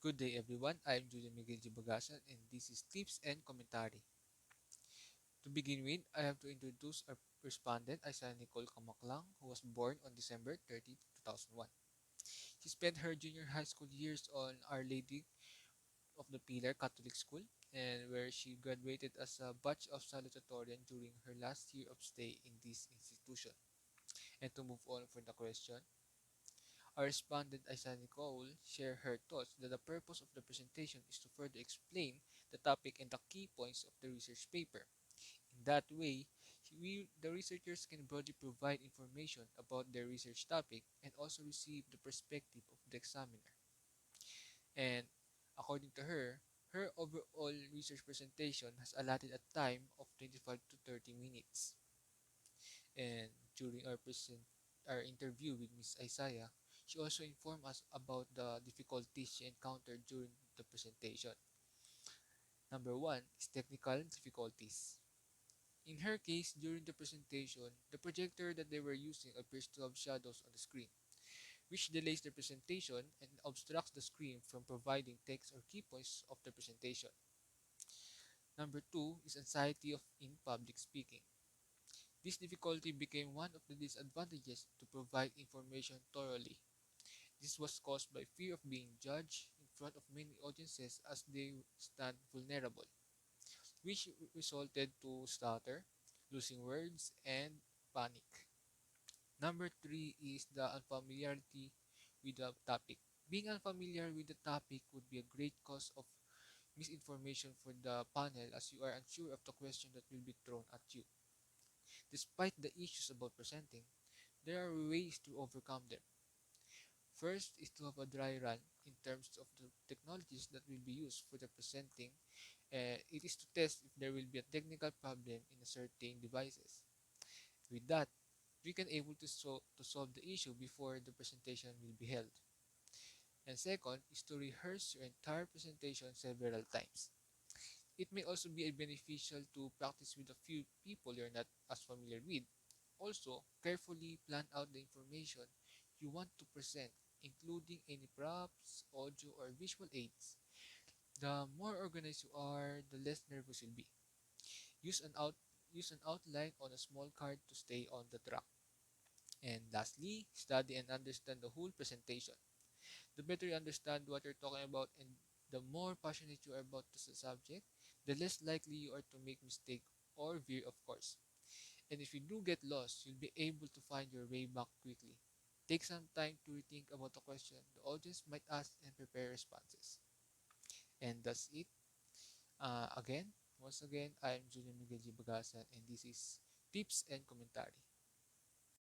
Good day everyone, I am Julian Miguel G. Bagasan and this is Tips and Commentary. To begin with, I have to introduce our respondent, Isaiah Nicole Kamaklang, who was born on December 30, 2001. She spent her junior high school years on Our Lady of the Pillar Catholic School, and where she graduated as a batch of salutatorian during her last year of stay in this institution. And to move on for the question, our respondent Isaiah Nicole shared her thoughts that the purpose of the presentation is to further explain the topic and the key points of the research paper. In that way, the researchers can broadly provide information about their research topic and also receive the perspective of the examiner. And according to her, her overall research presentation has allotted a time of 25 to 30 minutes. And during our interview with Ms. Isaiah, she also informed us about the difficulties she encountered during the presentation. Number one is technical difficulties. In her case, during the presentation, the projector that they were using appears to have shadows on the screen, which delays the presentation and obstructs the screen from providing text or key points of the presentation. Number two is anxiety of in public speaking. This difficulty became one of the disadvantages to provide information thoroughly. This was caused by fear of being judged in front of many audiences as they stand vulnerable, which resulted to stutter, losing words, and panic. Number three is the unfamiliarity with the topic. Being unfamiliar with the topic would be a great cause of misinformation for the panel as you are unsure of the question that will be thrown at you. Despite the issues about presenting, there are ways to overcome them. First is to have a dry run in terms of the technologies that will be used for the presenting. It is to test if there will be a technical problem in a certain devices. With that, we can able to solve the issue before the presentation will be held. And second is to rehearse your entire presentation several times. It may also be beneficial to practice with a few people you're not as familiar with. Also, carefully plan out the information you want to present, including any props, audio, or visual aids. The more organized you are, the less nervous you'll be. Use an out Use an outline on a small card to stay on the track. And lastly, study and understand the whole presentation. The better you understand what you're talking about and the more passionate you are about the subject, the less likely you are to make mistake or veer of course. And if you do get lost, you'll be able to find your way back quickly. Take some time to rethink about the question the audience might ask and prepare responses. And that's it. Once again, I am Julian Miguel G. Bagasan and this is Tips and Commentary.